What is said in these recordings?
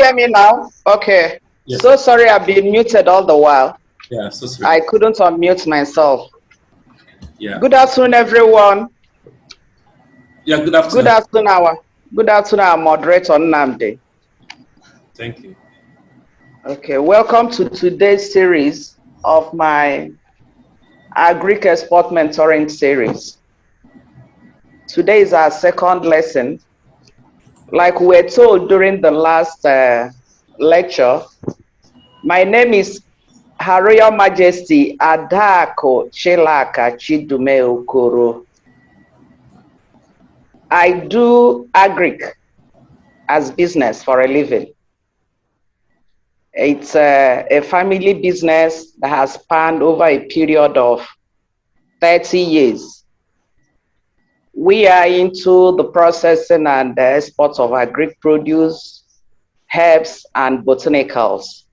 hear me now? Okay. Yes. So sorry, I've been muted all the while. Yeah, so sorry. I couldn't unmute myself. Yeah. Good afternoon, everyone. Yeah, good afternoon. Good afternoon, our moderator, Nnamka. Thank you. Okay, welcome to today's series of my Agri Export Mentoring series. Today is our second lesson. Like we were told during the last lecture, my name is Her Royal Majesty Adaku Chidume-Okoro. I do agric as business for a living. It's a family business that has spanned over a period of 30 years. We are into the processing and the export of agric produce, herbs, and botanicals.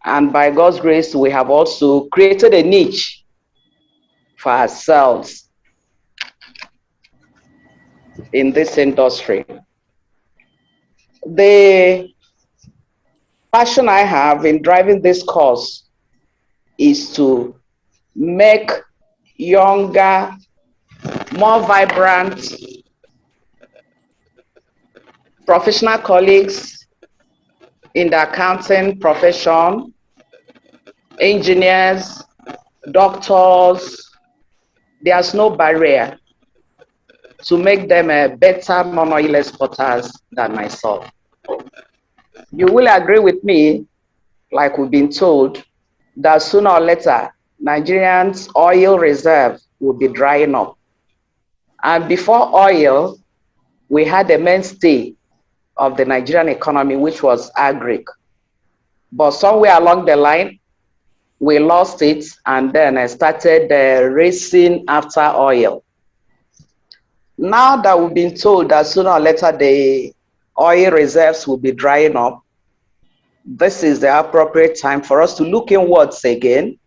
And by God's grace, we have also created a niche for ourselves in this industry. The passion I have in driving this course is to make younger, more vibrant professional colleagues in the accounting profession, engineers, doctors. There's no barrier to make them a better non-oil exporters than myself. You will agree with me, like we've been told, that sooner or later, Nigerians' oil reserve will be drying up. And before oil, we had a mainstay of the Nigerian economy, which was agric. But somewhere along the line, we lost it and then I started racing after oil. Now that we've been told that sooner or later the oil reserves will be drying up, this is the appropriate time for us to look inwards again,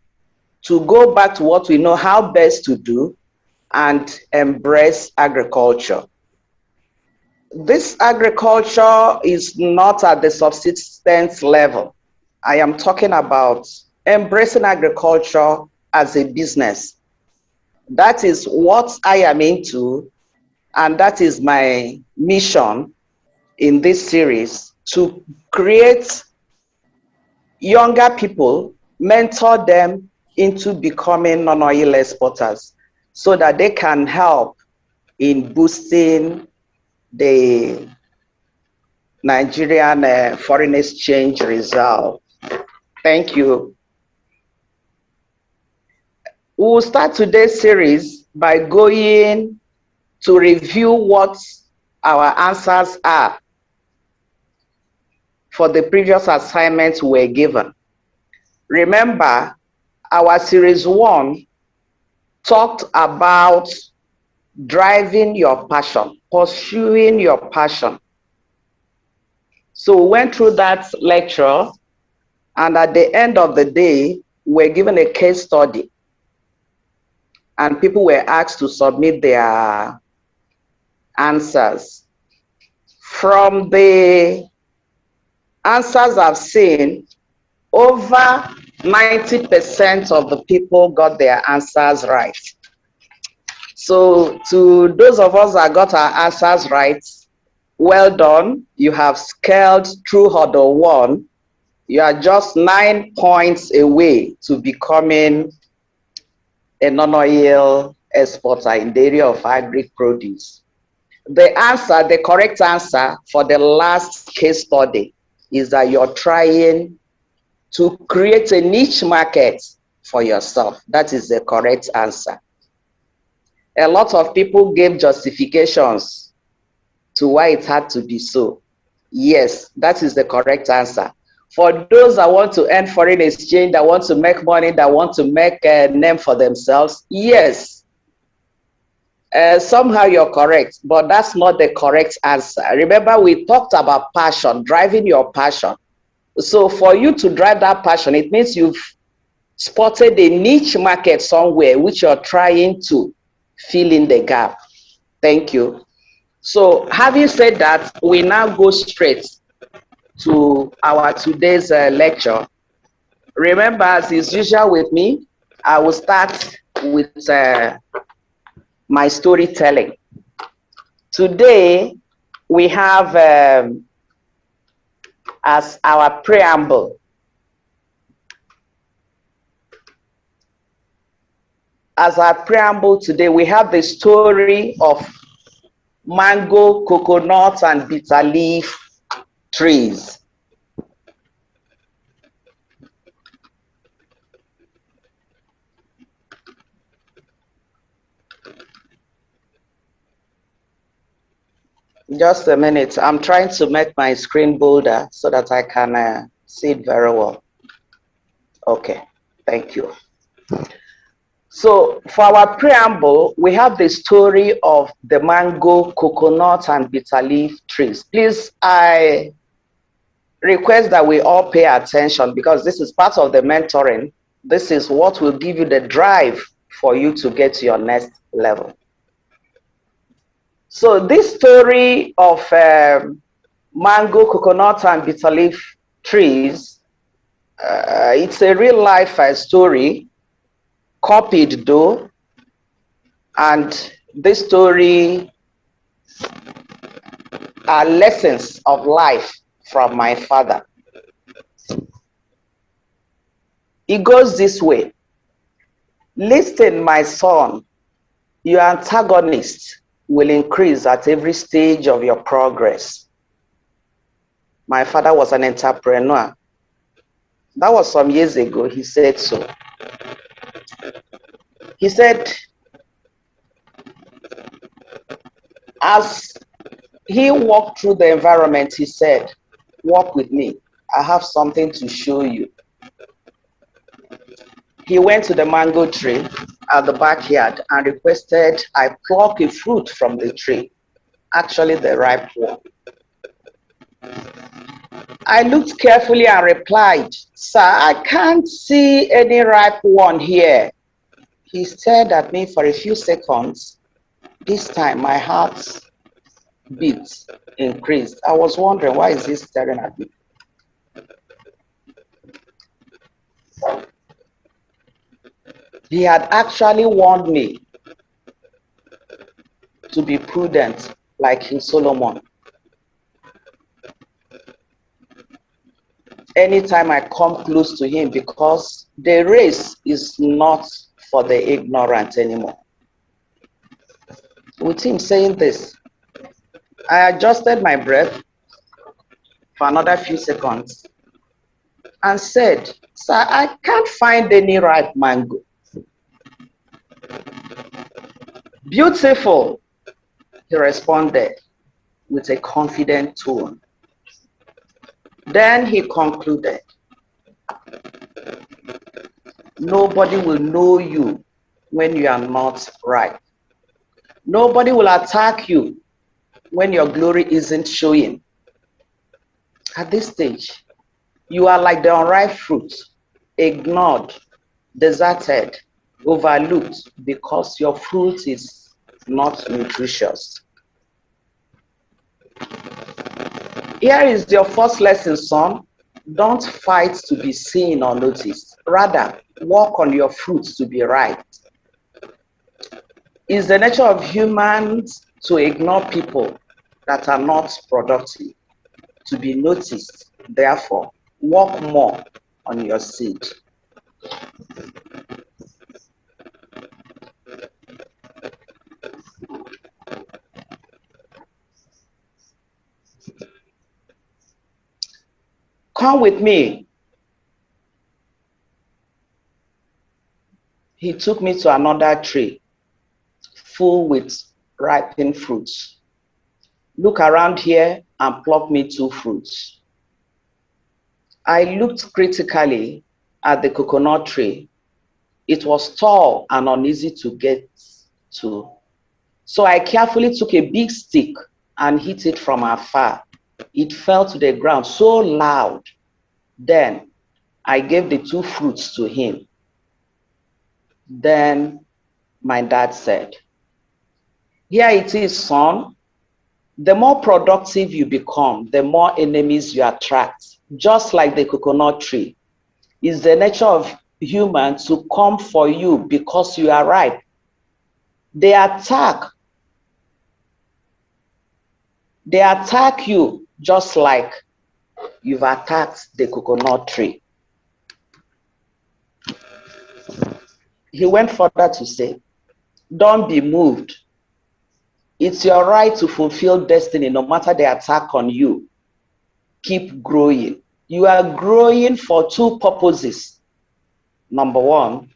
to go back to what we know how best to do and embrace agriculture. This agriculture is not at the subsistence level. I am talking about embracing agriculture as a business. That is what I am into, and that is my mission in this series, to create younger people, mentor them into becoming non-oil exporters so that they can help in boosting the Nigerian foreign exchange reserve. Thank you. We'll start today's series by going to review what our answers are for the previous assignments we were given. Remember, our series 1 talked about driving your passion, pursuing your passion. So we went through that lecture, and at the end of the day, we're given a case study, and people were asked to submit their answers. From the answers I've seen, over 90% of the people got their answers right. So to those of us that got our answers right, well done. You have scaled through hurdle 1. You are just 9 points away to becoming a non-oil exporter in the area of agri produce. The correct answer for the last case study is that you're trying to create a niche market for yourself. That is the correct answer. A lot of people gave justifications to why it had to be so. Yes, that is the correct answer. For those that want to earn foreign exchange, that want to make money, that want to make a name for themselves, yes. Somehow you're correct, but that's not the correct answer. Remember, we talked about passion, driving your passion. So for you to drive that passion, it means you've spotted a niche market somewhere which you're trying to fill in the gap. Thank you. So having said that, we now go straight to our today's lecture. Remember, as is usual with me, I will start with my storytelling. Today, we have as our preamble, today, we have the story of mango, coconut, and bitter leaf trees. Just a minute. I'm trying to make my screen bolder so that I can see it very well. Okay, thank you. So for our preamble, we have the story of the mango, coconut, and bitter leaf trees. Please, I request that we all pay attention because this is part of the mentoring. This is what will give you the drive for you to get to your next level. So this story of mango, coconut, and bitter leaf trees, it's a real life story, copied though, and this story are lessons of life from my father. It goes this way. Listen, my son, your antagonist will increase at every stage of your progress. My father was an entrepreneur. That was some years ago. He said so. He said, as he walked through the environment, he said, walk with me. I have something to show you. He went to the mango tree at the backyard and requested I pluck a fruit from the tree, actually the ripe one. I looked carefully and replied, sir, I can't see any ripe one here. He stared at me for a few seconds. This time my heart's beats increased. I was wondering, why is he staring at me? He had actually warned me to be prudent, like King Solomon. Anytime I come close to him, because the race is not for the ignorant anymore. With him saying this, I adjusted my breath for another few seconds and said, sir, I can't find any ripe mango. Beautiful, he responded with a confident tone. Then he concluded, nobody will know you when you are not right. Nobody will attack you when your glory isn't showing. At this stage, you are like the unripe fruit, ignored, deserted, overlooked because your fruit is not nutritious. Here is your first lesson, son. Don't fight to be seen or noticed. Rather, work on your fruits to be right. It's the nature of humans to ignore people that are not productive, to be noticed. Therefore, work more on your seed. Come with me. He took me to another tree full with ripened fruits. Look around here and pluck me 2 fruits. I looked critically at the coconut tree. It was tall and uneasy to get to. So I carefully took a big stick and hit it from afar. It fell to the ground so loud. Then I gave the 2 fruits to him. Then my dad said, here it is, son. The more productive you become, the more enemies you attract. Just like the coconut tree, it's the nature of humans to come for you because you are ripe. They attack you just like you've attacked the coconut tree. He went further to say, don't be moved. It's your right to fulfill destiny no matter the attack on you. Keep growing. You are growing for two purposes. Number one,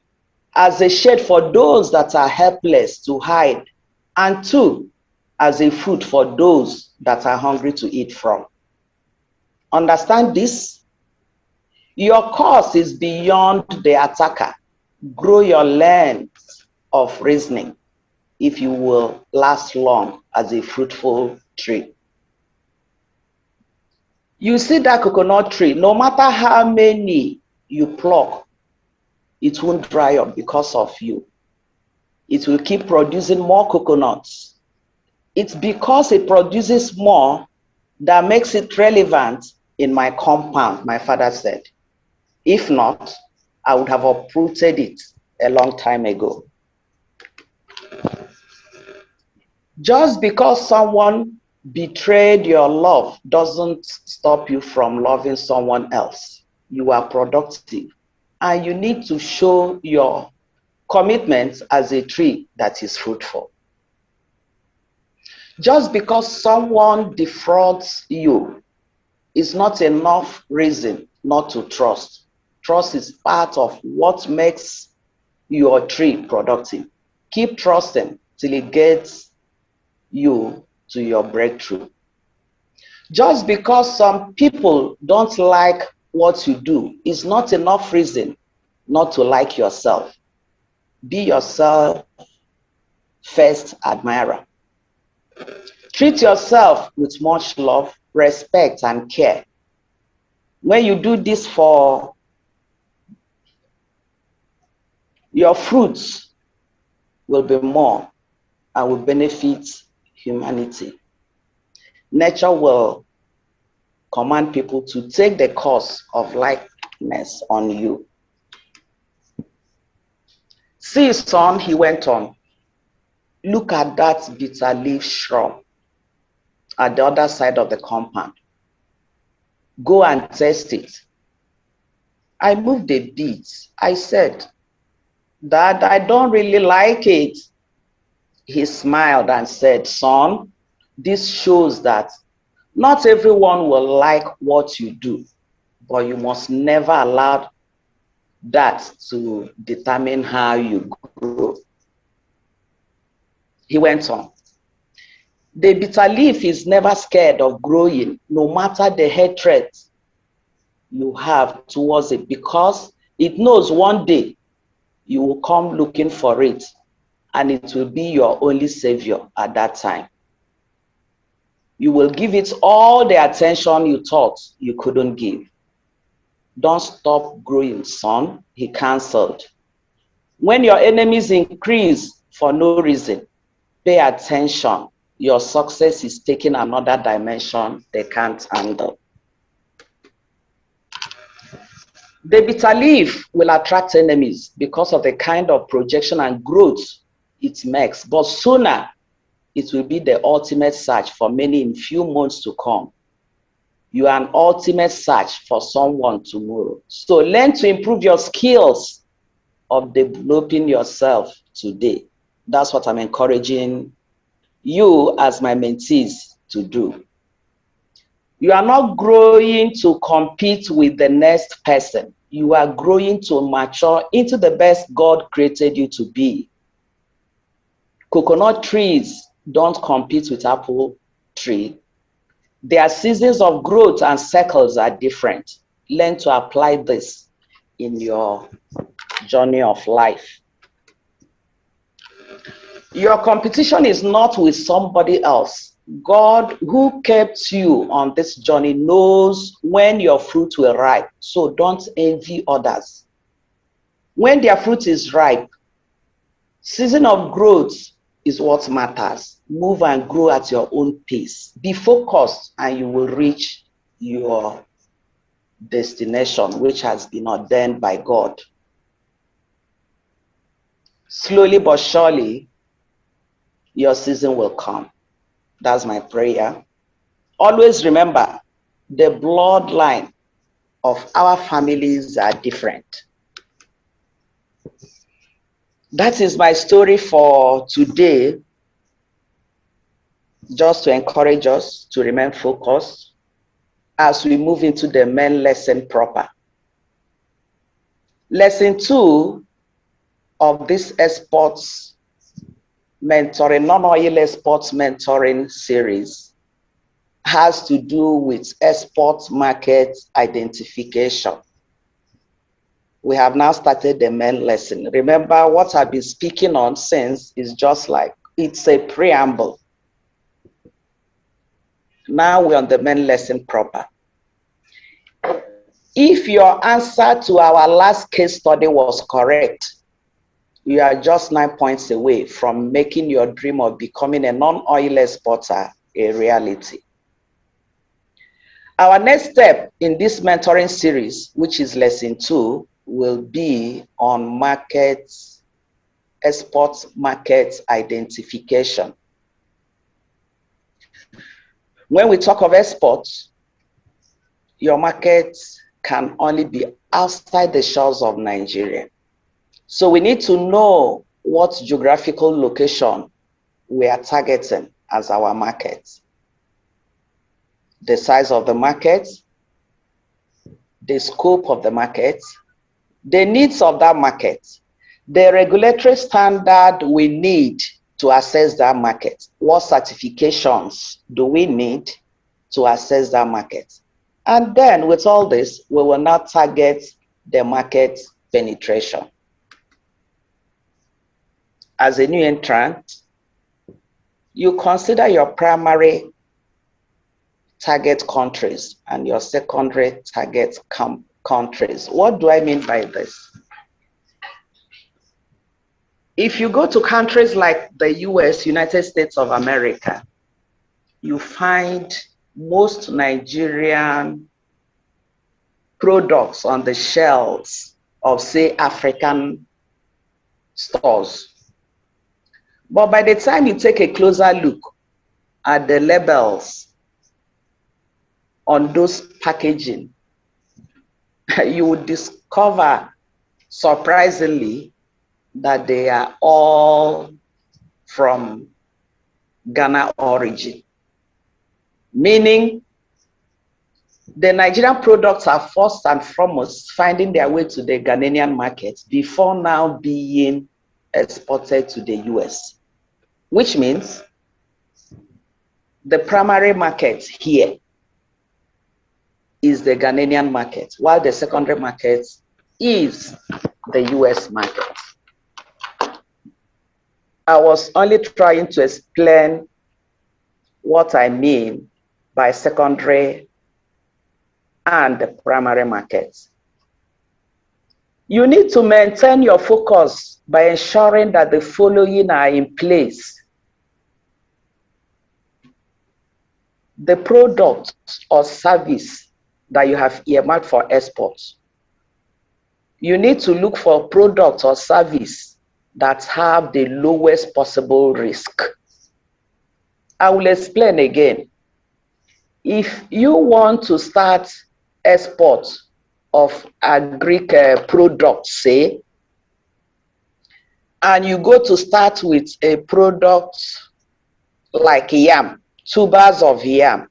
as a shade for those that are helpless to hide. And two, as a food for those that are hungry to eat from. Understand this? Your cause is beyond the attacker. Grow your lens of reasoning if you will last long as a fruitful tree. You see that coconut tree, no matter how many you pluck, it won't dry up because of you. It will keep producing more coconuts. It's because it produces more that makes it relevant in my compound, my father said. If not, I would have uprooted it a long time ago. Just because someone betrayed your love doesn't stop you from loving someone else. You are productive and you need to show your commitment as a tree that is fruitful. Just because someone defrauds you is not enough reason not to trust. Trust is part of what makes your tree productive. Keep trusting till it gets you to your breakthrough. Just because some people don't like what you do is not enough reason not to like yourself. Be yourself first admirer. Treat yourself with much love, respect, and care. When you do this for your fruits will be more and will benefit humanity. Nature will command people to take the course of likeness on you. See, son, he went on, look at that bitter leaf shrub at the other side of the compound. Go and test it. I moved a bit. I said, Dad, I don't really like it. He smiled and said, son, this shows that not everyone will like what you do, but you must never allow that to determine how you grow. He went on. The bitter leaf is never scared of growing, no matter the hatred you have towards it, because it knows one day you will come looking for it, and it will be your only savior at that time. You will give it all the attention you thought you couldn't give. Don't stop growing, son, he canceled. When your enemies increase for no reason, pay attention. Your success is taking another dimension they can't handle. The bitter leaf will attract enemies because of the kind of projection and growth it makes, but sooner it will be the ultimate search for many in few months to come. You are an ultimate search for someone tomorrow. So learn to improve your skills of developing yourself today. That's what I'm encouraging you as my mentees to do. You are not growing to compete with the next person. You are growing to mature into the best God created you to be. Coconut trees don't compete with apple tree. Their seasons of growth and cycles are different. Learn to apply this in your journey of life. Your competition is not with somebody else. God, who kept you on this journey, knows when your fruit will ripe. So don't envy others. When their fruit is ripe, season of growth is what matters. Move and grow at your own pace. Be focused and you will reach your destination, which has been ordained by God. Slowly but surely, your season will come. That's my prayer. Always remember, the bloodline of our families are different. That is my story for today, just to encourage us to remain focused as we move into the main lesson proper. Lesson 2 of this exports mentoring, non-oil exports mentoring series has to do with export market identification. We have now started the main lesson. Remember, what I've been speaking on since is just like, it's a preamble. Now we're on the main lesson proper. If your answer to our last case study was correct, you are just 9 points away from making your dream of becoming a non-oil exporter a reality. Our next step in this mentoring series, which is lesson 2, will be on export market identification. When we talk of exports, your market can only be outside the shores of Nigeria. So we need to know what geographical location we are targeting as our market. The size of the market, the scope of the market, the needs of that market, the regulatory standard we need to access that market. What certifications do we need to access that market? And then with all this, we will now target the market penetration. As a new entrant, you consider your primary target countries and your secondary target countries. What do I mean by this? If you go to countries like the US, United States of America, you find most Nigerian products on the shelves of, say, African stores. But by the time you take a closer look at the labels on those packaging, you would discover, surprisingly, that they are all from Ghana origin. Meaning, the Nigerian products are first and foremost finding their way to the Ghanaian market before now being exported to the US. Which means the primary market here is the Ghanaian market, while the secondary market is the US market. I was only trying to explain what I mean by secondary and the primary markets. You need to maintain your focus by ensuring that the following are in place. The product or service that you have earmarked for exports. You need to look for product or service that have the lowest possible risk. I will explain again. If you want to start export of agric products, say, and you go to start with a product like yam, tubers of yam,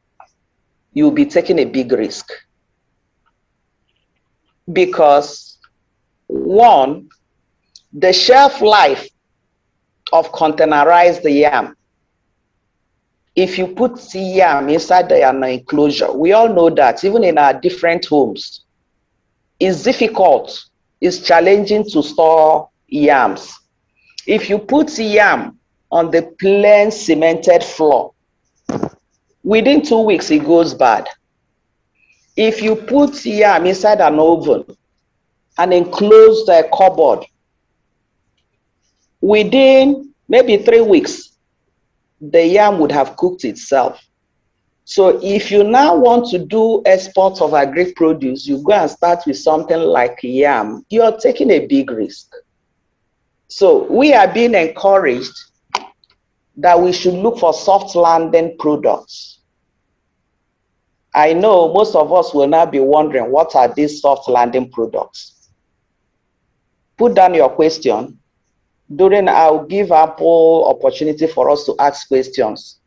you'll be taking a big risk. Because one, the shelf life of containerized yam, if you put yam inside an enclosure, we all know that even in our different homes, it's difficult, it's challenging to store yams. If you put yam on the plain cemented floor, within 2 weeks, it goes bad. If you put yam inside an oven, an enclosed cupboard, within maybe 3 weeks, the yam would have cooked itself. So if you now want to do export of agri produce, you go and start with something like yam, you're taking a big risk. So we are being encouraged that we should look for soft landing products. I know most of us will now be wondering, what are these soft landing products? Put down your question. I'll give ample opportunity for us to ask questions.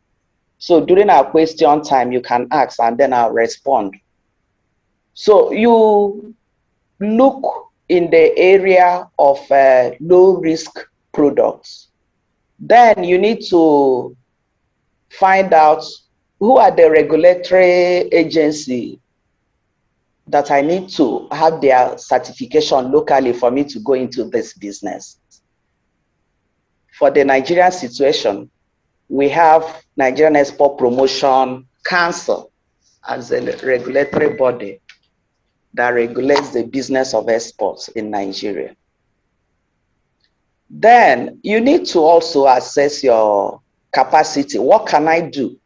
So during our question time, you can ask and then I'll respond. So you look in the area of low risk products. Then you need to find out who are the regulatory agency that I need to have their certification locally for me to go into this business. For the Nigerian situation, we have Nigerian Export Promotion Council as a regulatory body that regulates the business of exports in Nigeria. Then you need to also assess your capacity. What can I do?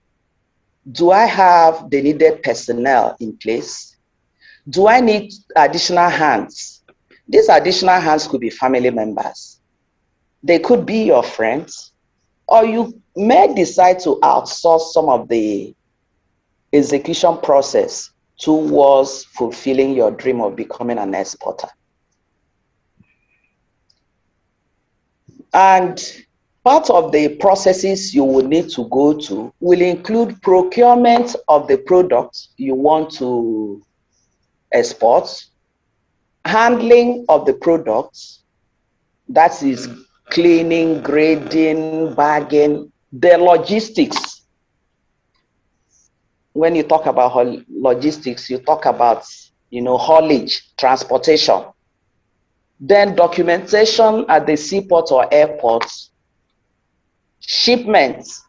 Do I have the needed personnel in place? Do I need additional hands? These additional hands could be family members. They could be your friends, or you may decide to outsource some of the execution process towards fulfilling your dream of becoming an exporter. And part of the processes you will need to go to will include procurement of the products you want to export, handling of the products, that is cleaning, grading, bagging, the logistics. When you talk about logistics, you talk about, haulage, transportation. Then documentation at the seaport or airports, shipments,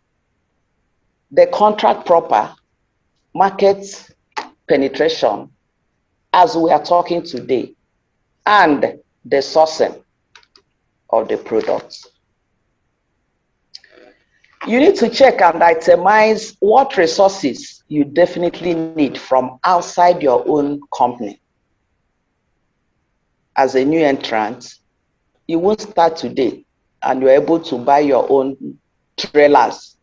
the contract proper, market penetration, as we are talking today, and the sourcing of the products. You need to check and itemize what resources you definitely need from outside your own company. As a new entrant, you won't start today and you're able to buy your own trailers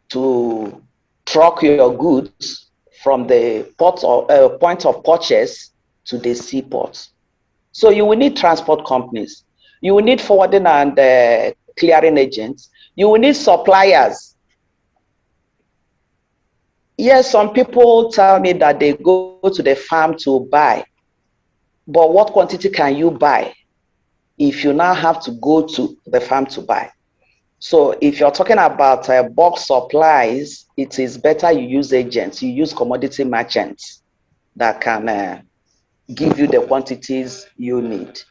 to truck your goods from the port or point of purchase to the seaport. So you will need transport companies. You will need forwarding and clearing agents. You will need suppliers. Yes, some people tell me that they go to the farm to buy, but what quantity can you buy if you now have to go to the farm to buy? So if you're talking about bulk supplies, it is better you use agents, you use commodity merchants that can give you the quantities you need.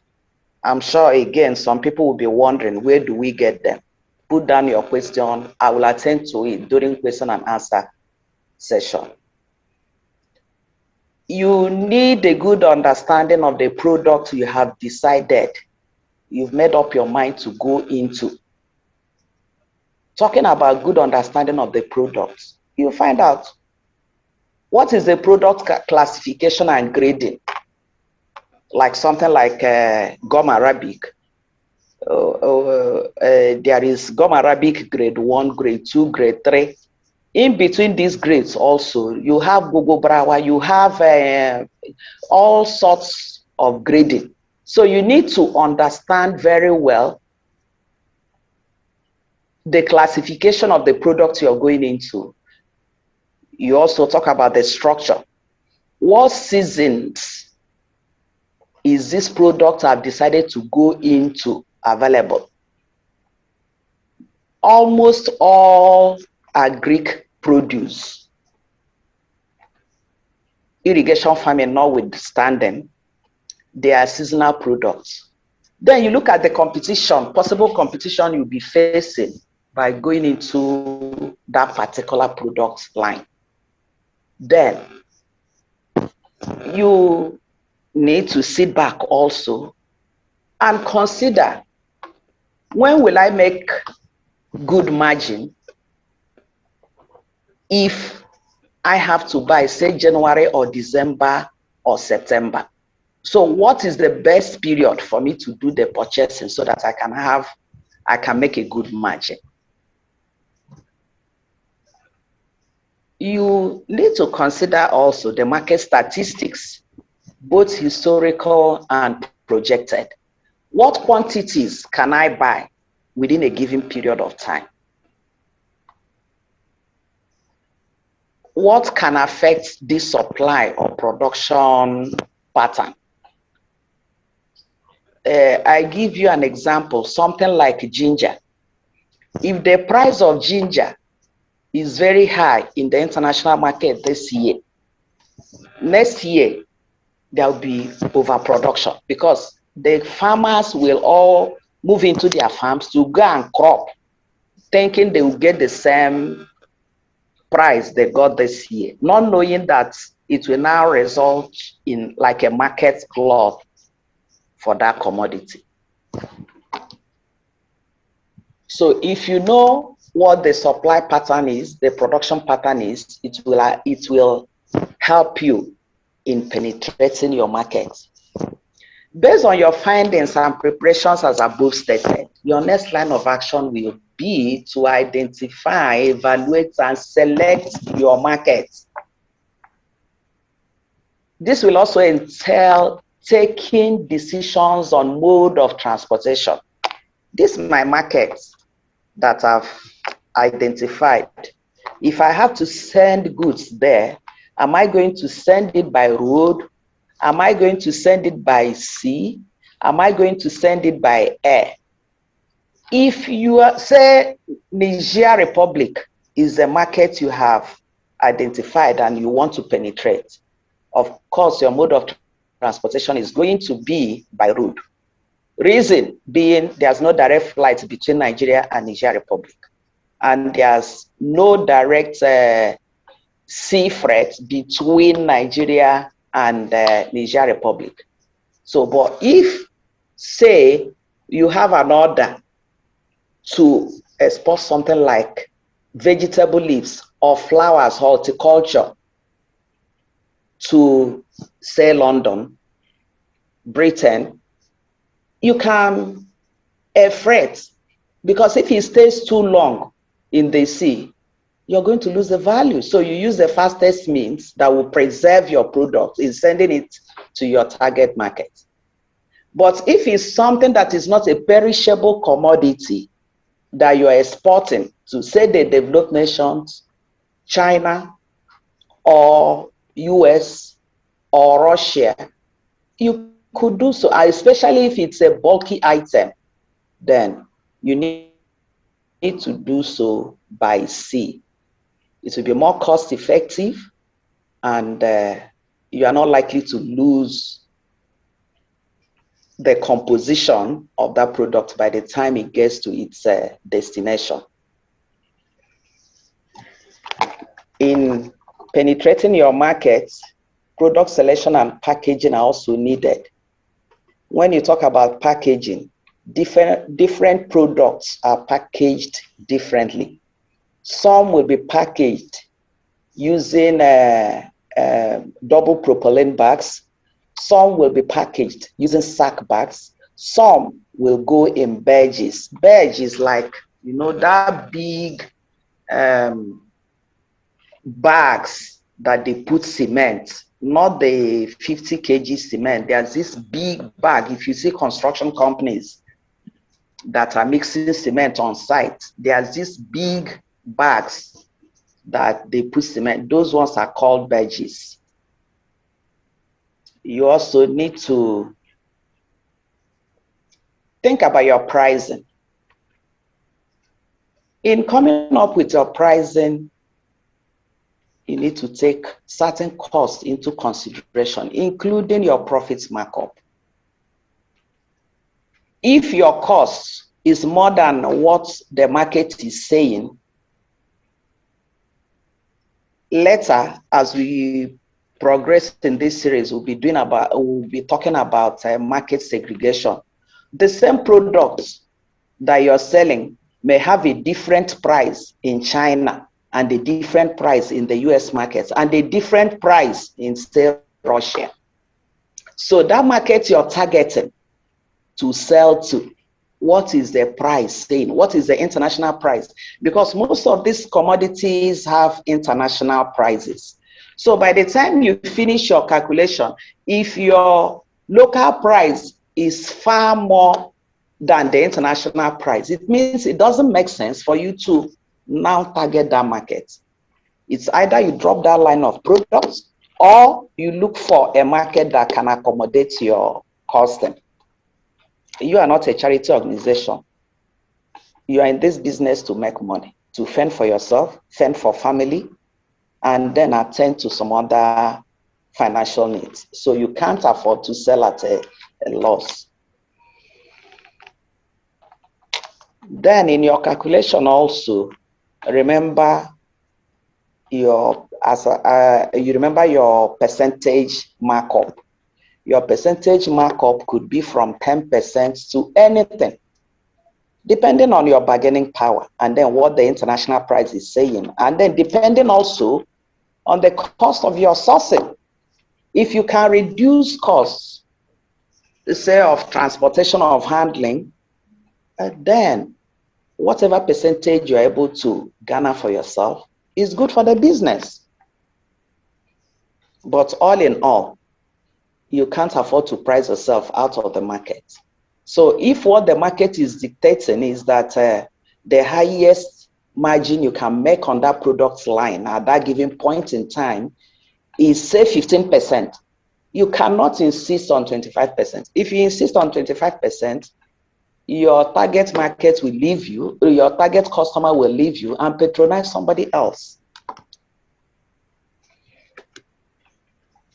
I'm sure, again, some people will be wondering, where do we get them? Put down your question. I will attend to it during question and answer session. You need a good understanding of the product you have decided, you've made up your mind to go into. Talking about good understanding of the products, you find out what is the product classification and grading. Like something like gum Arabic. There is gum Arabic grade 1, grade 2, grade 3. In between these grades also, you have Gogo Brawa, you have all sorts of grading. So you need to understand very well the classification of the product you're going into. You also talk about the structure. What seasons is this product I've decided to go into available? Almost all agric produce, irrigation farming notwithstanding, they are seasonal products. Then you look at the competition, possible competition you'll be facing by going into that particular product line. Then you need to sit back also and consider When will I make good margin? If I have to buy, say, January or December or September. So what is the best period for me to do the purchasing so that I can make a good margin? You need to consider also the market statistics, both historical and projected. What quantities can I buy within a given period of time? What can affect the supply or production pattern? I give you an example, something like ginger. If the price of ginger is very high in the international market this year, next year there will be overproduction because the farmers will all move into their farms to go and crop, thinking they will get the same price they got this year, not knowing that it will now result in like a market glut for that commodity. So if you know what the supply pattern is, the production pattern is, it will help you in penetrating your market. Based on your findings and preparations as above stated, your next line of action will be to identify, evaluate, and select your market. This will also entail taking decisions on mode of transportation. This is my market that I've identified. If I have to send goods there, am I going to send it by road? Am I going to send it by sea? Am I going to send it by air? If you say Niger Republic is the market you have identified and you want to penetrate, of course, your mode of transportation is going to be by road. Reason being, there's no direct flight between Nigeria and Niger Republic, and there's no direct sea freight between Nigeria and Niger Republic. So, but if, say, you have an order to export something like vegetable leaves or flowers, horticulture, to, say, London, Britain, you can freight, because if it stays too long in the sea, you're going to lose the value. So you use the fastest means that will preserve your product in sending it to your target market. But if it's something that is not a perishable commodity that you are exporting to, say, the developed nations, China or US or Russia, you could do so, especially if it's a bulky item, then you need to do so by sea. It will be more cost effective, and you are not likely to lose the composition of that product by the time it gets to its destination. In penetrating your market, product selection and packaging are also needed. When you talk about packaging, different products are packaged differently. Some will be packaged using double propylene bags. Some will be packaged using sack bags. Some will go in badges. Badge is like, you know, that big bags that they put cement, not the 50 kg cement. There's this big bag. If you see construction companies that are mixing cement on site, there's these big bags that they put cement. Those ones are called badges. You also need to think about your pricing. In coming up with your pricing, you need to take certain costs into consideration, including your profits markup. If your cost is more than what the market is saying, later, as we progress in this series, we'll be talking about market segregation. The same products that you're selling may have a different price in China and a different price in the US markets and a different price in, say, Russia. So that market you're targeting to sell to, what is the price saying? What is the international price? Because most of these commodities have international prices. So by the time you finish your calculation, if your local price is far more than the international price, it means it doesn't make sense for you to now target that market. It's either you drop that line of products or you look for a market that can accommodate your costing. You are not a charity organization. You are in this business to make money, to fend for yourself, fend for family, and then attend to some other financial needs. So you can't afford to sell at a loss. Then in your calculation also, remember your percentage markup. Your percentage markup could be from 10% to anything, depending on your bargaining power and then what the international price is saying. And then depending also on the cost of your sourcing. If you can reduce costs, say of transportation or of handling, then whatever percentage you're able to garner for yourself is good for the business. But all in all, you can't afford to price yourself out of the market. So if what the market is dictating is that the highest margin you can make on that product line at that given point in time is, say, 15%, you cannot insist on 25%. If you insist on 25%, your target market will leave you, your target customer will leave you and patronize somebody else.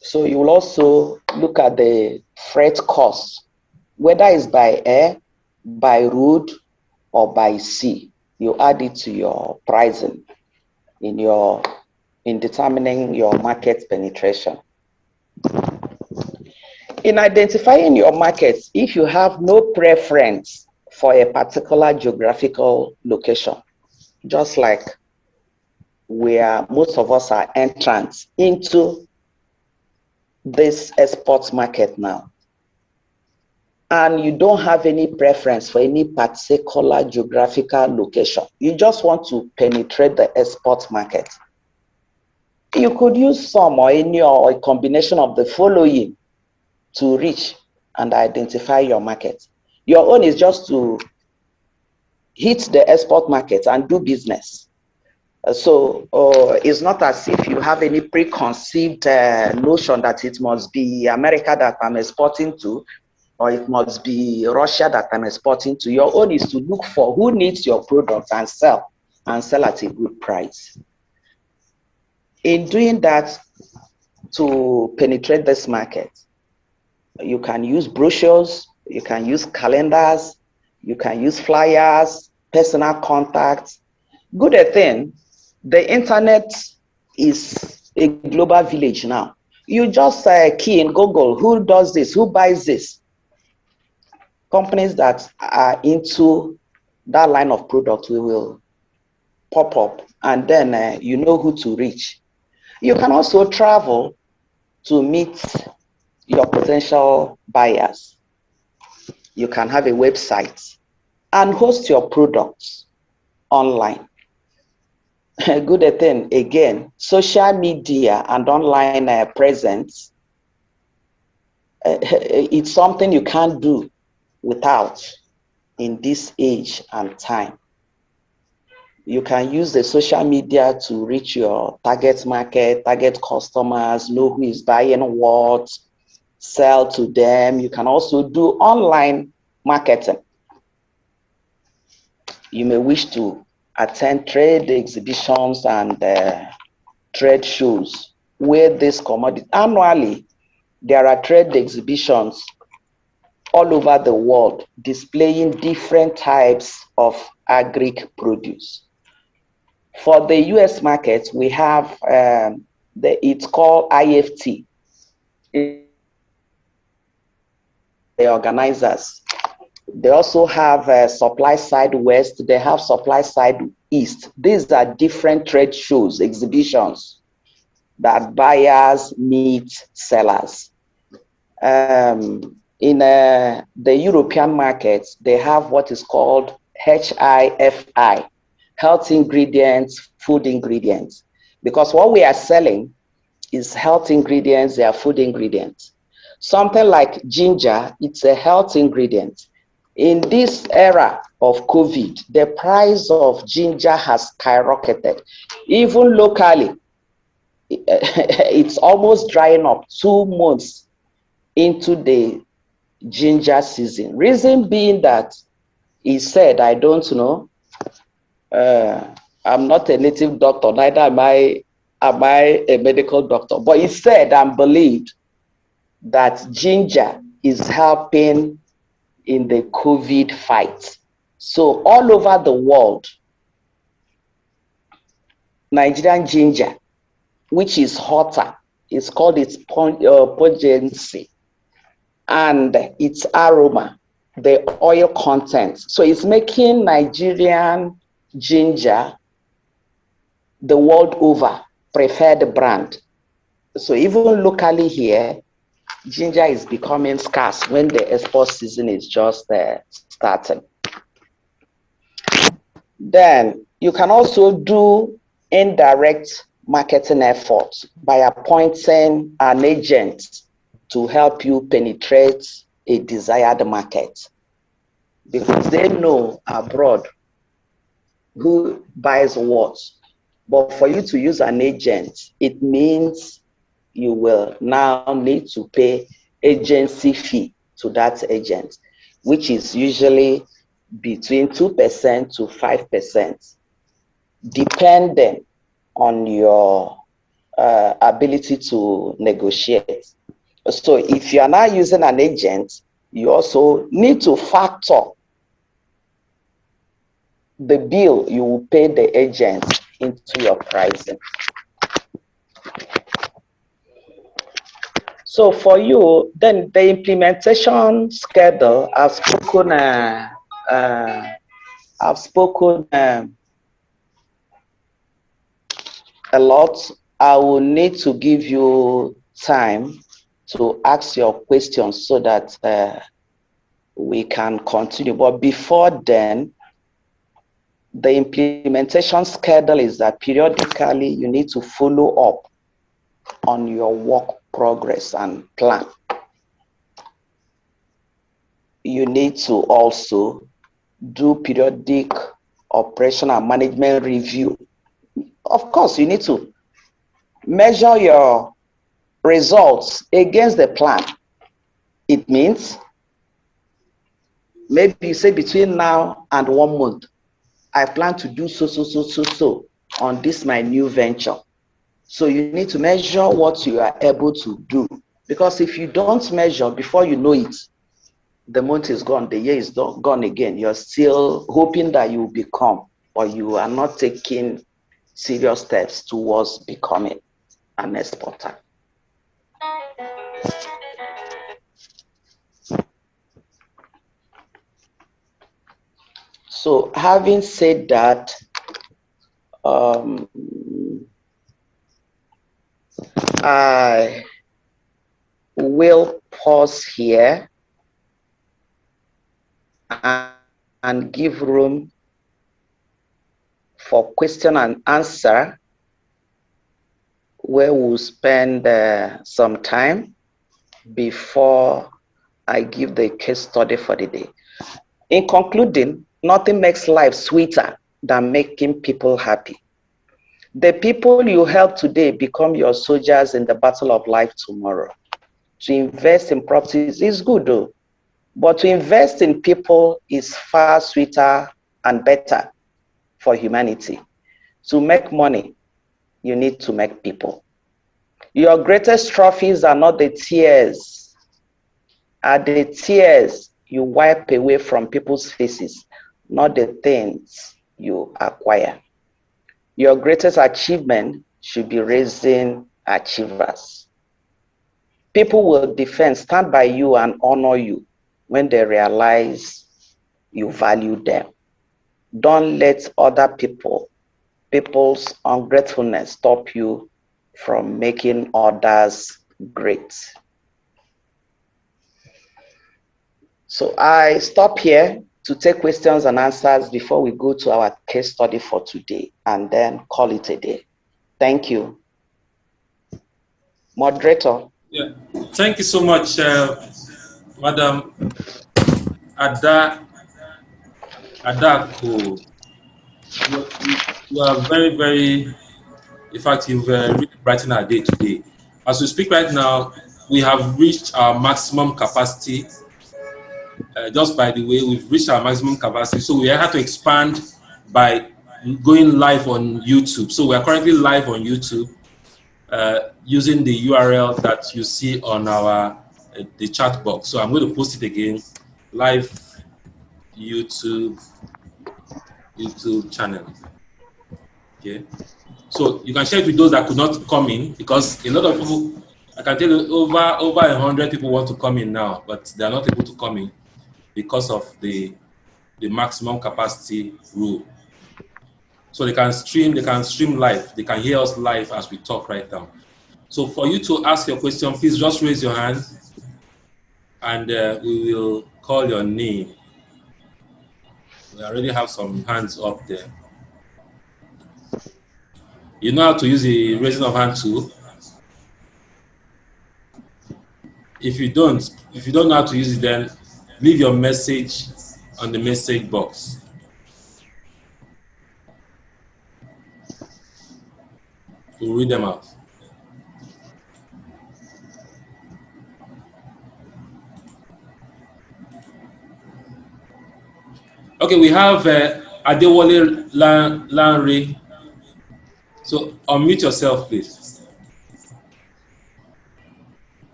So you will also look at the freight costs, whether it's by air, by road, or by sea. You add it to your pricing in determining your market penetration. In identifying your markets, if you have no preference for a particular geographical location, just like where most of us are entrants into this export market now, and you don't have any preference for any particular geographical location, you just want to penetrate the export market, you could use some or any or a combination of the following to reach and identify your market. Your own is just to hit the export market and do business. So it's not as if you have any preconceived notion that it must be America that I'm exporting to, or it must be Russia that I'm exporting to. Your own is to look for who needs your product and sell at a good price. In doing that, to penetrate this market, you can use brochures, you can use calendars, you can use flyers, personal contacts. Good thing, the internet is a global village now. You just key in Google, who does this, who buys this? Companies that are into that line of product will pop up, and then you know who to reach. You can also travel to meet your potential buyers. You can have a website and host your products online. A good thing, again, social media and online presence, it's something you can't do without in this age and time. You can use the social media to reach your target market, target customers, know who is buying what, sell to them. You can also do online marketing. You may wish to attend trade exhibitions and trade shows where this commodity, annually, there are trade exhibitions all over the world displaying different types of agric produce. For the US market, we have, it's called IFT. The organizers They also have supply side west. They have supply side east. These are different trade shows, exhibitions that buyers meet sellers. In the European markets, they have what is called HIFI, health ingredients, food ingredients, because what we are selling is health ingredients, they are food ingredients. Something like ginger, it's a health ingredient. In this era of COVID, the price of ginger has skyrocketed. Even locally, it's almost drying up 2 months into the ginger season. Reason being that he said, I don't know, I'm not a native doctor, neither am I a medical doctor, but he said and believed that ginger is helping in the COVID fight. So all over the world, Nigerian ginger, which is hotter, is called its potency and its aroma, the oil content. So it's making Nigerian ginger the world over preferred brand. So even locally here, ginger is becoming scarce when the export season is just starting. Then you can also do indirect marketing efforts by appointing an agent to help you penetrate a desired market, because they know abroad who buys what. But for you to use an agent, it means you will now need to pay agency fee to that agent, which is usually between 2% to 5%, depending on your ability to negotiate. So if you are now using an agent, you also need to factor the bill you will pay the agent into your pricing. So for you, then the implementation schedule, I've spoken a lot. I will need to give you time to ask your questions so that we can continue. But before then, the implementation schedule is that periodically you need to follow up on your work progress and plan. You need to also do periodic operational management review. Of course, you need to measure your results against the plan. It means maybe you say between now and 1 month, I plan to do so on this my new venture. So you need to measure what you are able to do, because if you don't measure, before you know it, the month is gone, the year is gone again. You're still hoping that you will become, or you are not taking serious steps towards becoming an exporter. So having said that, I will pause here and give room for question and answer, where we'll spend some time before I give the case study for the day. In concluding, nothing makes life sweeter than making people happy. The people you help today become your soldiers in the battle of life tomorrow. To invest in properties is good though, but to invest in people is far sweeter and better for humanity. To make money, you need to make people. Your greatest trophies are not the tears, are the tears you wipe away from people's faces, not the things you acquire. Your greatest achievement should be raising achievers. People will defend, stand by you and honor you when they realize you value them. Don't let other people's ungratefulness stop you from making others great. So I stop here to take questions and answers before we go to our case study for today and then call it a day. Thank you. Moderator. Yeah. Thank you so much, Madam Adaku. You are very, very, in fact, you've really brightened our day today. As we speak right now, we have reached our maximum capacity. Just by the way, we've reached our maximum capacity. So we have to expand by going live on YouTube. So we are currently live on YouTube using the URL that you see on our the chat box. So I'm going to post it again, live YouTube channel. Okay. So you can share it with those that could not come in, because a lot of people, I can tell you, over 100 people want to come in now, but they are not able to come in because of the maximum capacity rule. So they can stream live, they can hear us live as we talk right now. So for you to ask your question, please just raise your hand and we will call your name. We already have some hands up there. You know how to use the raising of hand tool? If you don't know how to use it, then leave your message on the message box. We'll read them out. Okay, we have Adewale Lanre. So unmute yourself, please.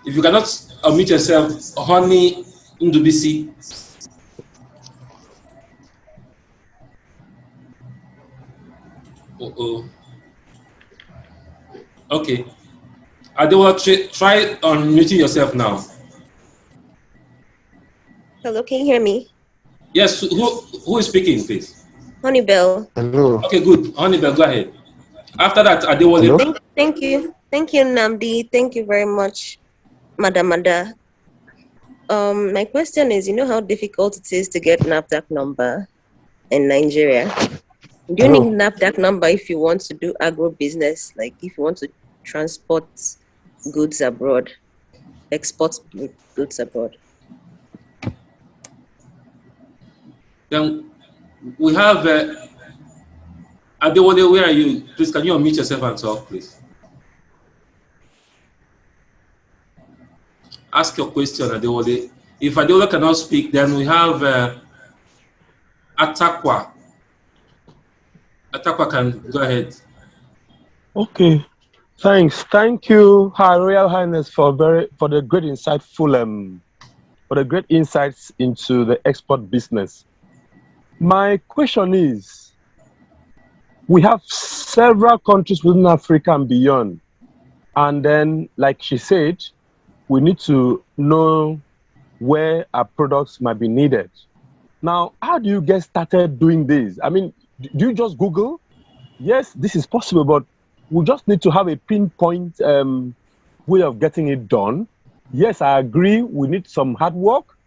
If you cannot unmute yourself, Honey Ndubisi. Okay. Adewale, try unmuting yourself now. Hello, can you hear me? Yes, who is speaking, please? Honeybell. Hello. Okay, good. Honeybell, go ahead. After that, Adewale. Hello? Thank you. Thank you, Nnamdi. Thank you very much, Madam Ada. My question is, you know how difficult it is to get NAFDAC number in Nigeria? Do you need NAFDAC number if you want to do agro business, like if you want to transport goods abroad, export goods abroad? Then we have Adewale, where are you? Please, can you unmute yourself and talk, please? Ask your question, Adewale. If Adewale cannot speak, then we have Atakwa. Atakwa can go ahead. Okay. Thanks. Thank you, Her Royal Highness, for the great insightful for the great insights into the export business. My question is, we have several countries within Africa and beyond. And then, like she said, we need to know where our products might be needed. Now, how do you get started doing this? I mean, do you just Google? Yes, this is possible, but we just need to have a pinpoint way of getting it done. Yes, I agree, we need some hard work,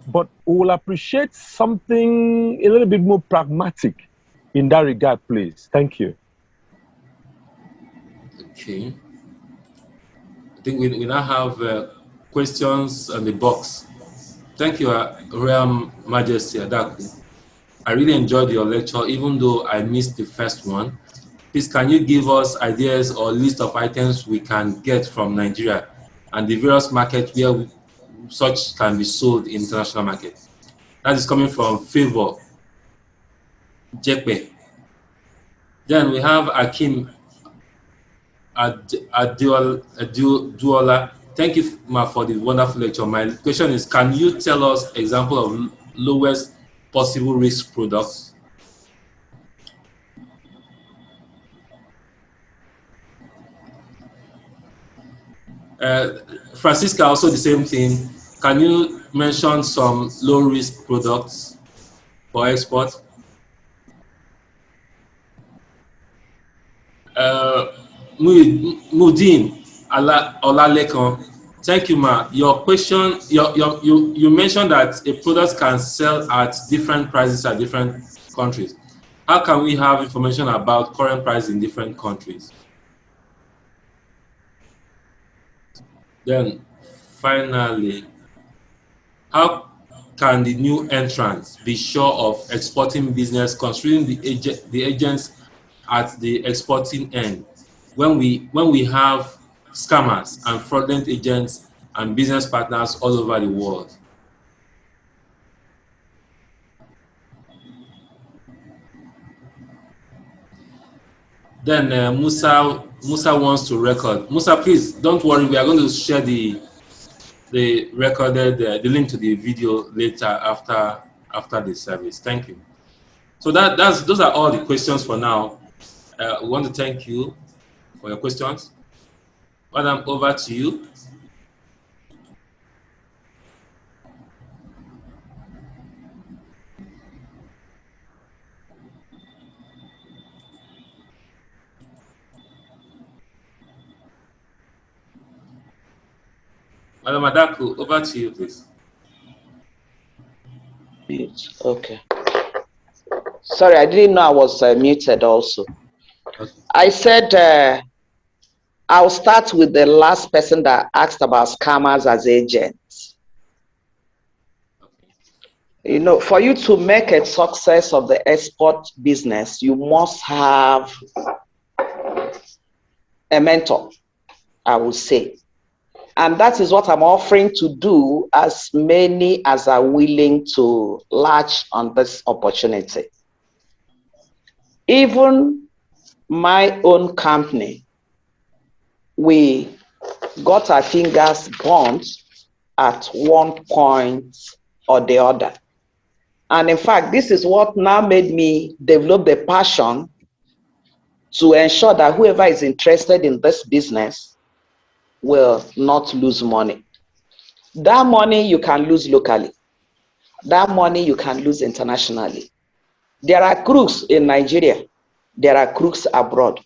but we'll appreciate something a little bit more pragmatic in that regard, please. Thank you. Okay. I think we now have questions on the box. Thank you, Royal Majesty Adaku. I really enjoyed your lecture, even though I missed the first one. Please, can you give us ideas or list of items we can get from Nigeria and the various markets where such can be sold in international markets? That is coming from Favor Jekpe. Then we have Akim Duola. Thank you, Ma, for the wonderful lecture. My question is, can you tell us example of lowest possible risk products? Francisca, also the same thing. Can you mention some low-risk products for export? Mudin Olalekan, thank you, ma. Your question, you mentioned that a product can sell at different prices at different countries. How can we have information about current price in different countries? Then, finally, how can the new entrants be sure of exporting business considering the agents at the exporting end when we have scammers and fraudulent agents and business partners all over the world? Then Musa wants to record. Musa, please don't worry. We are going to share the recorded the link to the video later after the service. Thank you. So those are all the questions for now. We want to thank you for your questions. Madam, over to you. Madam Adaku, over to you, please. Okay. Sorry, I didn't know I was muted also. Okay. I said I'll start with the last person that asked about scammers as agents. You know, for you to make a success of the export business, you must have a mentor, I would say. And that is what I'm offering to do, as many as are willing to latch on this opportunity. Even my own company, we got our fingers burnt at one point or the other. And in fact, this is what now made me develop the passion to ensure that whoever is interested in this business will not lose money. That money you can lose locally. That money you can lose internationally. There are crooks in Nigeria. There are crooks abroad.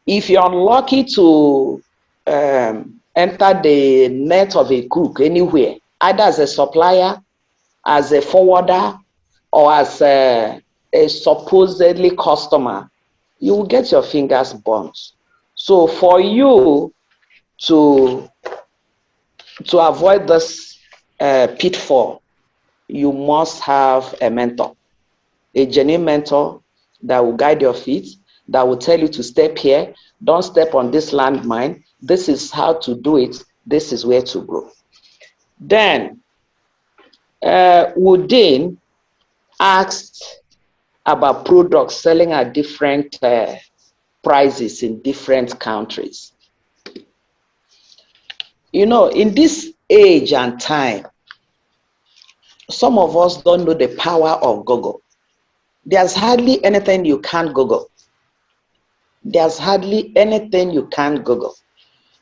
If you're unlucky to enter the net of a crook anywhere, either as a supplier, as a forwarder, or as a supposedly customer, you will get your fingers burnt. So for you to avoid this pitfall, you must have a mentor, a genuine mentor that will guide your feet, that will tell you to step here, don't step on this landmine, this is how to do it, this is where to go. Then, Woodin asked about products selling at different prices in different countries. You know, in this age and time, some of us don't know the power of Google. There's hardly anything you can't Google. There's hardly anything you can't Google.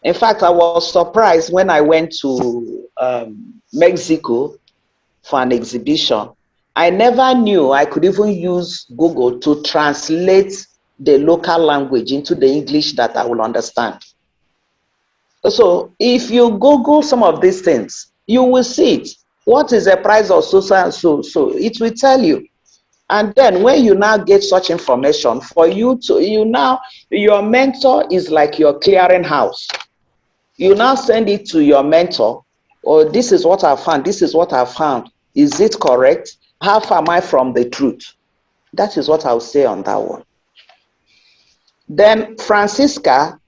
In fact, I was surprised when I went to Mexico for an exhibition. I never knew I could even use Google to translate the local language into the English that I will understand. So if you Google some of these things, you will see it. What is the price of so and so? So it will tell you. And then when you now get such information, for you to, your mentor is like your clearinghouse. You now send it to your mentor, or this is what I found, this is what I found. Is it correct? How far am I from the truth? That is what I'll say on that one. Then Francisca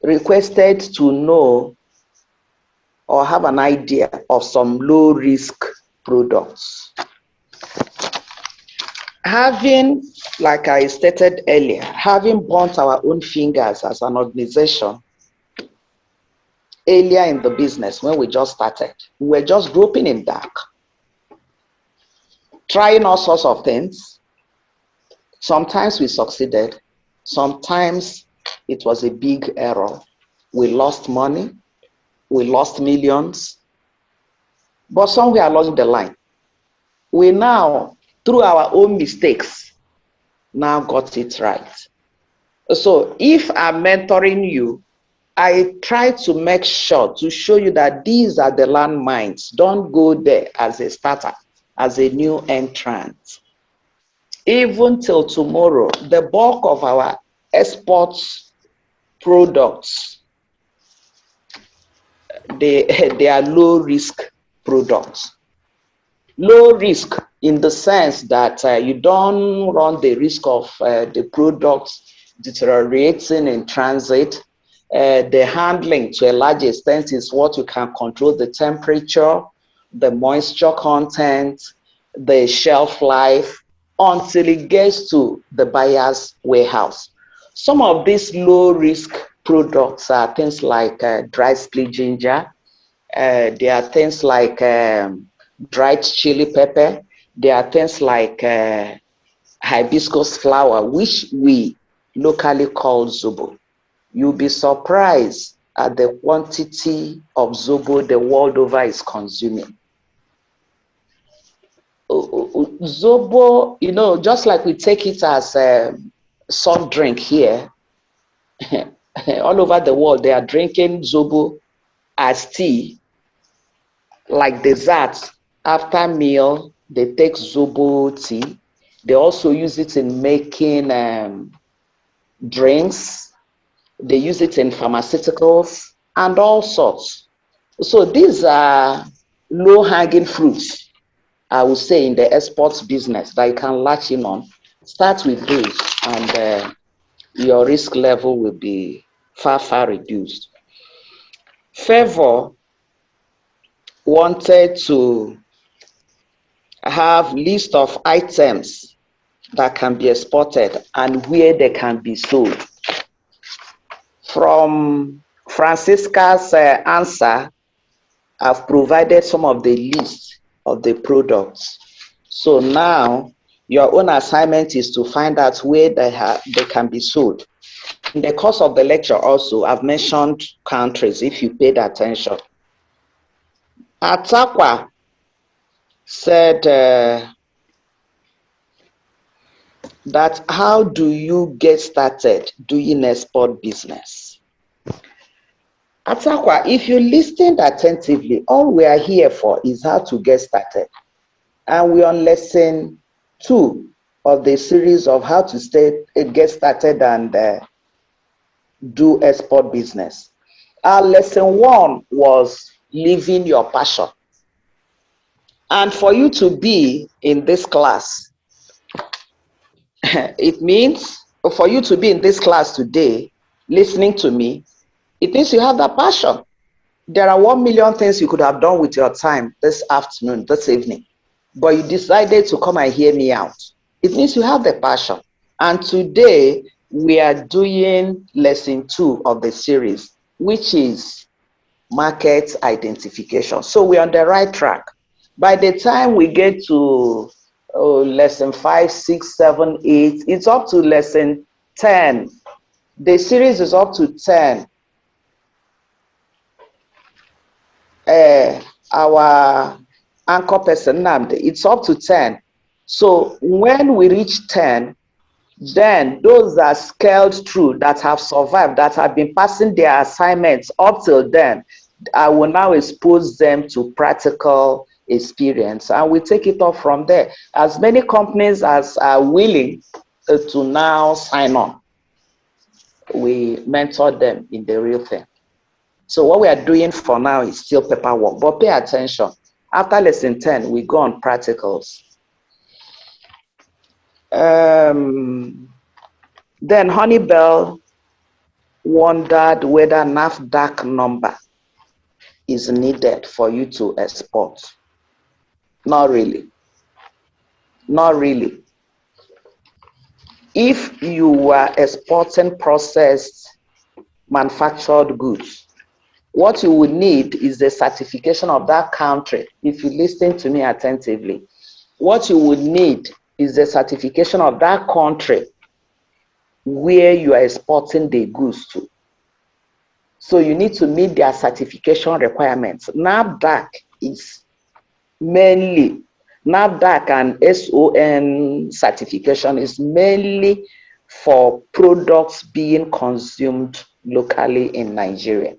requested to know or have an idea of some low-risk products. Having, like I stated earlier, having burnt our own fingers as an organization earlier in the business when we just started, we were just groping in dark, trying all sorts of things. Sometimes we succeeded, sometimes it was a big error. We lost money, we lost millions, but somewhere along the line, we now, through our own mistakes, now got it right. So if I'm mentoring you, I try to make sure to show you that these are the landmines. Don't go there as a starter, as a new entrant. Even till tomorrow, the bulk of our export products, they are low risk products. Low risk in the sense that you don't run the risk of the products deteriorating in transit. The handling to a large extent is what you can control: the temperature, the moisture content, the shelf life, until it gets to the buyer's warehouse. Some of these low risk products are things like dried split ginger. There are things like dried chili pepper. There are things like hibiscus flower, which we locally call zobo. You'll be surprised at the quantity of zobo the world over is consuming. Zobo, you know, just like we take it as a soft drink here, all over the world they are drinking zobo as tea, like dessert. After meal, they take zobo tea. They also use it in making drinks. They use it in pharmaceuticals and all sorts. So these are low-hanging fruits, I would say, in the exports business that you can latch in on. Start with those, and your risk level will be far, far reduced. Favor wanted to have list of items that can be exported and where they can be sold. From Francisca's answer, I've provided some of the list of the products. So now your own assignment is to find out where they can be sold. In the course of the lecture also, I've mentioned countries, if you paid attention. Atakwa said that how do you get started doing export business? Atakwa, if you listened attentively, all we are here for is how to get started. And we're on lesson 2 of the series of how to get started and do export business. Our lesson 1 was living your passion. And for you to be in this class, it means for you to be in this class today, listening to me, it means you have that passion. There are 1 million things you could have done with your time this afternoon, this evening, but you decided to come and hear me out. It means you have the passion. And today we are doing lesson 2 of the series, which is market identification. So we're on the right track. By the time we get to lesson 5, 6, 7, 8, it's up to lesson 10. The series is up to 10. Our anchor person, Nnamka, it's up to 10. So when we reach 10, then those that scaled through, that have survived, that have been passing their assignments up till then, I will now expose them to practical experience, and we take it off from there. As many companies as are willing to now sign on, we mentor them in the real thing. So what we are doing for now is still paperwork, but pay attention. After lesson 10, we go on practicals. Then Honeybell wondered whether NAFDAC number is needed for you to export. Not really. Not really. If you are exporting processed manufactured goods, what you would need is the certification of that country. If you listen to me attentively, what you would need is the certification of that country where you are exporting the goods to. So you need to meet their certification requirements. NAFDAC is mainly, NAFDAC and SON certification is mainly for products being consumed locally in Nigeria.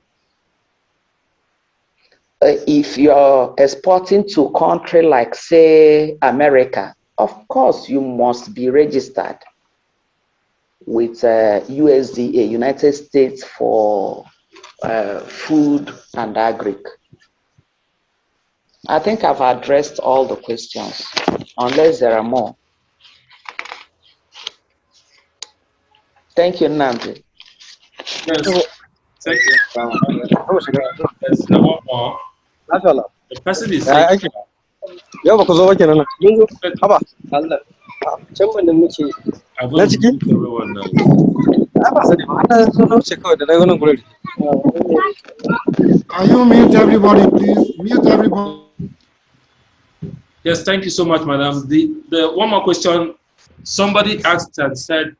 If you're exporting to a country like, say, America, of course, you must be registered with USDA, United States for Food and Agric. I think I've addressed all the questions, unless there are more. Thank you, Nnamka. Yes. Thank you. There's one more. The person is saying. Yau baka zo ba kenan nan. Mun zo. But Haba. Allah. Can mun muke. I'm Na going to ciki? mute everyone now. Ai ba sani ba. Ana so na wuce kawai da daga nan gurin. Can you mute everybody, please? Mute everybody. Yes, thank you so much, madam. The one more question. Somebody asked and said,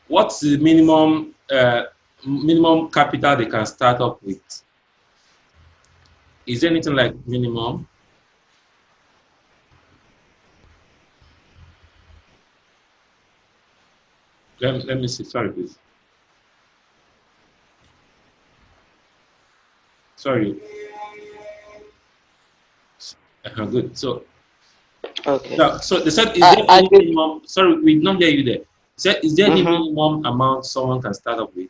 what's the minimum capital they can start up with? Is there anything like minimum? Let me see. Sorry, please. Sorry. Good. So, Okay. now, so they said, is there any minimum? Sorry, we did not hear you there. Said, is there any minimum amount someone can start up with?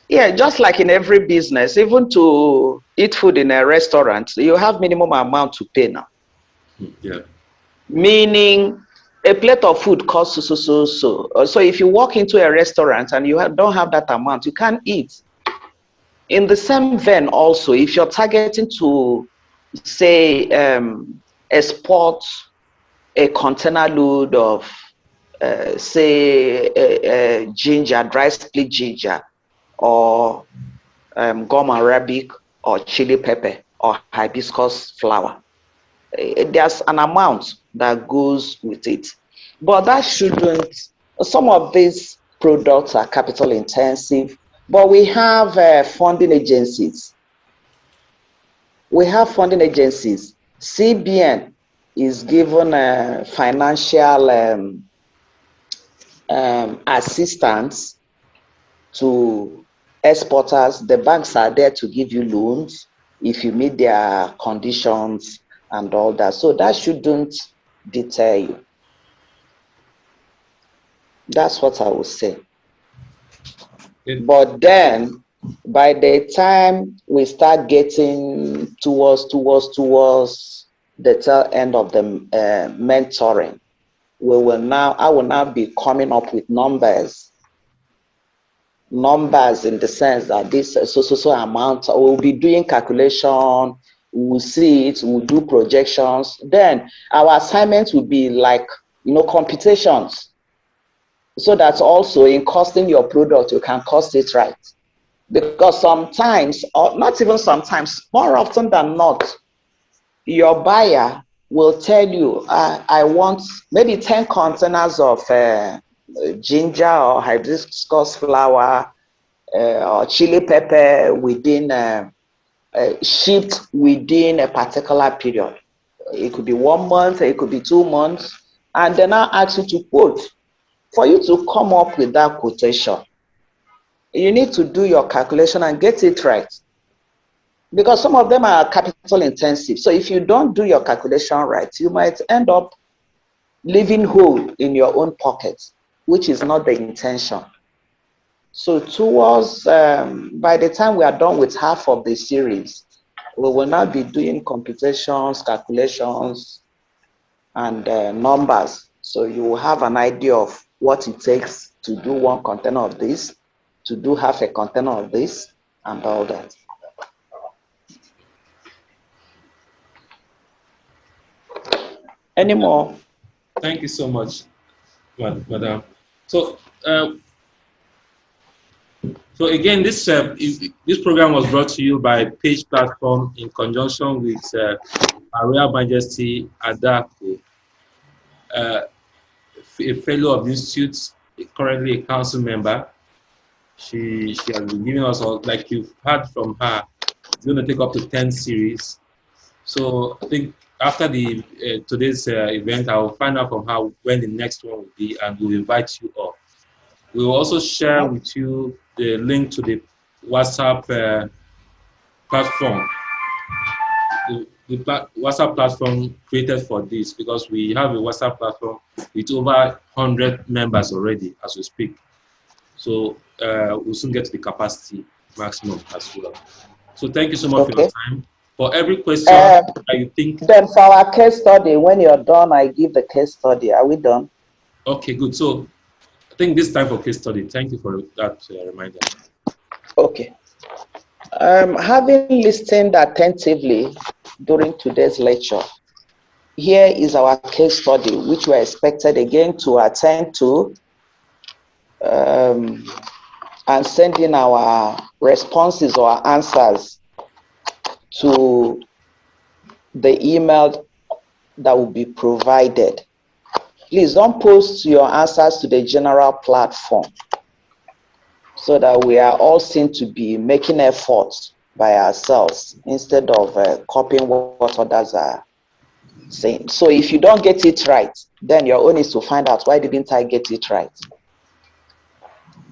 Yeah, just like in every business, even to eat food in a restaurant, you have minimum amount to pay now. Yeah. Meaning, a plate of food costs so. So if you walk into a restaurant and you don't have that amount, you can't eat. In the same vein also, if you're targeting to, say, export a container load of, say, ginger, dry split ginger, or gum arabic, or chili pepper, or hibiscus flower, there's an amount that goes with it. But that shouldn't, some of these products are capital intensive, but we have funding agencies. We have funding agencies. CBN is given financial assistance to exporters. The banks are there to give you loans if you meet their conditions and all that. So that shouldn't deter you. That's what I would say. But then, by the time we start getting towards the tail end of the mentoring, I will now be coming up with numbers in the sense that this so amount, we'll be doing calculation, we'll see it, we'll do projections. Then our assignments will be like, computations, so that also in costing your product, you can cost it right. Because sometimes, or not even sometimes, more often than not, your buyer will tell you, I want maybe 10 containers of ginger or hibiscus flower or chili pepper within shipped within a particular period. It could be 1 month, it could be 2 months, and then I ask you to quote. For you to come up with that quotation, you need to do your calculation and get it right, because some of them are capital intensive. So if you don't do your calculation right, you might end up leaving hole in your own pocket, which is not the intention. So towards, by the time we are done with half of the series, we will now be doing computations, calculations, and numbers. So you will have an idea of what it takes to do 1 container of this, to do half a container of this, and all that. Any more? Thank you so much, madam. So, so again, this program was brought to you by Page Platform in conjunction with Her Royal Majesty Adaku, a fellow of the institute, currently a council member, She has been giving us all, like you've heard from her, it's going to take up to 10 series. So I think after the today's event, I'll find out from her when the next one will be, and we'll invite you all. We will also share with you the link to the WhatsApp platform, the WhatsApp platform created for this, because we have a WhatsApp platform with over 100 members already as we speak. So we'll soon get to the capacity maximum as well. So thank you so much for your time. For every question that you think. Then for our case study, when you're done, I give the case study. Are we done? Okay, good. So I think this time for case study. Thank you for that reminder. Okay. Having listened attentively during today's lecture, here is our case study, which we're expected again to attend to and send in our responses or answers to the email that will be provided. Please don't post your answers to the general platform so that we are all seen to be making efforts by ourselves instead of copying what others are saying. So if you don't get it right, then your own is to find out, why didn't I get it right?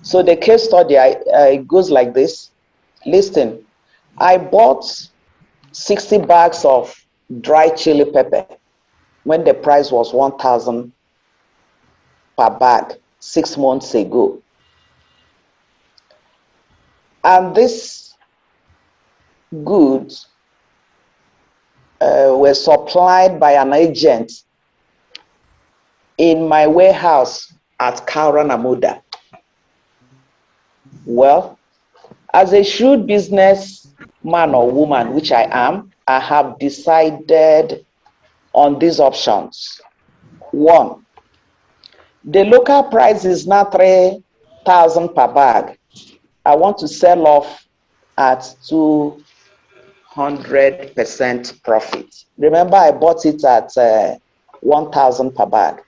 So the case study it goes like this. Listen, I bought 60 bags of dry chili pepper when the price was 1,000 per bag 6 months ago. And these goods were supplied by an agent in my warehouse at Kaura Namuda. Well, as a shrewd businessman or woman, which I am, I have decided on these options. One, the local price is now 3,000 per bag. I want to sell off at 200% profit. Remember, I bought it at 1,000 per bag.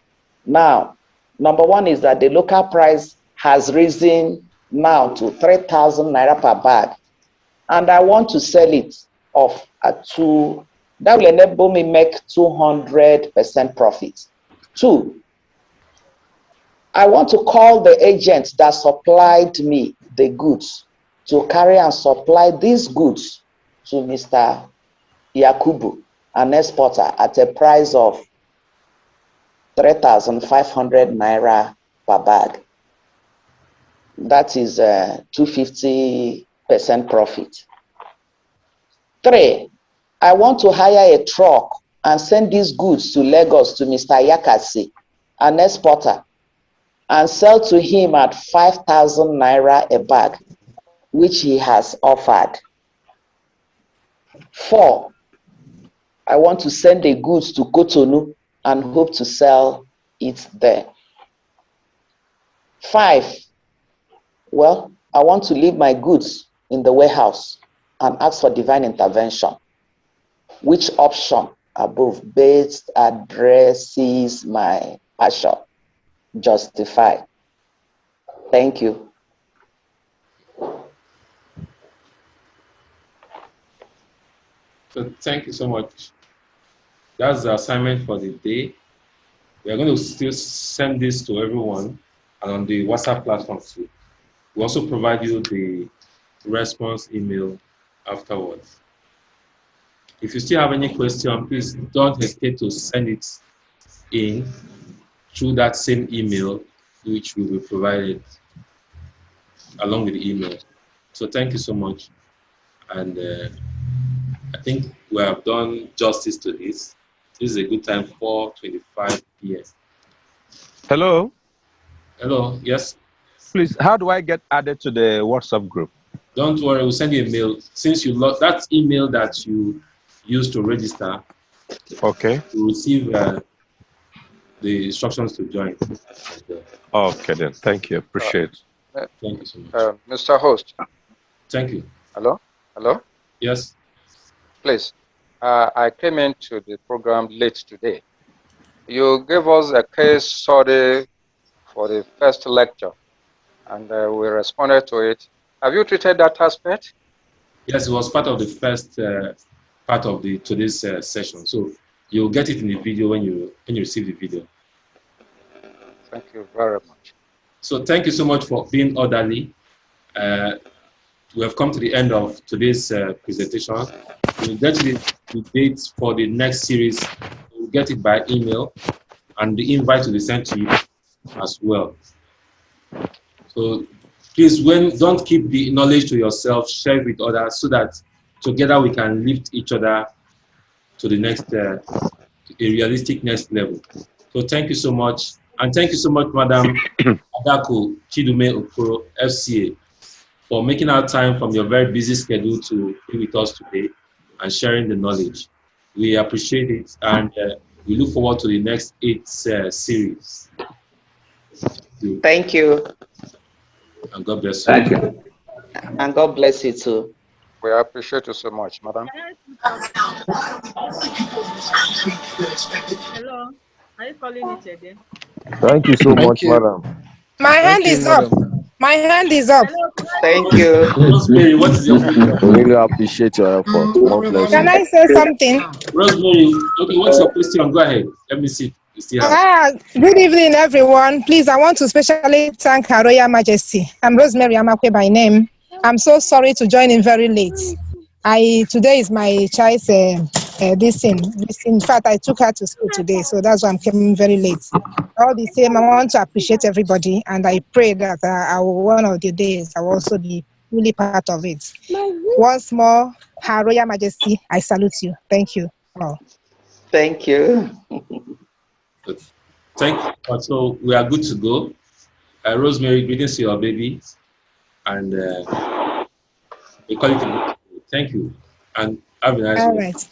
Now, number one is that the local price has risen now to 3,000 naira per bag, and I want to sell it off at that will enable me make 200% profit. Two, I want to call the agent that supplied me the goods to carry and supply these goods to Mr. Yakubu, an exporter, at a price of 3,500 naira per bag. That is 250% profit. Three, I want to hire a truck and send these goods to Lagos to Mr. Yakasi, an exporter, and sell to him at 5,000 naira a bag, which he has offered. Four, I want to send the goods to Cotonou and hope to sell it there. Five, well, I want to leave my goods in the warehouse and ask for divine intervention. Which option above best addresses my passion? Justify. Thank you. So thank you so much. That's the assignment for the day. We are going to still send this to everyone and on the WhatsApp platform too. We also provide you the response email afterwards. If you still have any question, please don't hesitate to send it in through that same email, which will be provided along with the email. So thank you so much. And I think we have done justice to this. This is a good time, 4:25 p.m. Hello? Hello, yes? Please, how do I get added to the WhatsApp group? Don't worry, we'll send you a mail. Since you lost that email that you used to register, okay, you receive the instructions to join. Okay, then. Thank you. Appreciate it. Thank you so much. Mr. Host. Thank you. Hello? Hello? Yes. Please. I came into the program late today. You gave us a case study for the first lecture. and we responded to it. Have you treated that aspect? Yes, it was part of the first part of today's session. So you'll get it in the video when you receive the video. Thank you very much. So thank you so much for being orderly. We have come to the end of today's presentation. We'll get the dates for the next series. We'll get it by email, and the invite will be sent to you as well. So please, don't keep the knowledge to yourself, share it with others so that together we can lift each other to the next, a realistic next level. So thank you so much. And thank you so much, Madam Adaku Chidume-Okoro FCA, for making out time from your very busy schedule to be with us today and sharing the knowledge. We appreciate it, and we look forward to the next 8 series. Thank you. And God bless you. Thank you. And God bless you too. We appreciate you so much, madam. Hello, are you calling it again? Thank you so much, madam. My hand is up. My hand is up. Thank you. Rosemary, what is your question? We really appreciate your effort. More blessings. Can I say something? Rosemary, okay, what's your question? Go ahead. Let me see. You still have. Good evening, everyone. Please, I want to especially thank Her Royal Majesty. I'm Rosemary Amakwe by name. I'm so sorry to join in very late. Today is my child's this thing. In fact, I took her to school today, so that's why I'm coming very late. All the same, I want to appreciate everybody, and I pray that one of the days I will also be really part of it. Once more, Her Royal Majesty, I salute you. Thank you all. Thank you. Good. Thank you. So we are good to go. Rosemary, greetings to your baby, and we call it a good day. Thank you, and have a nice All day. right.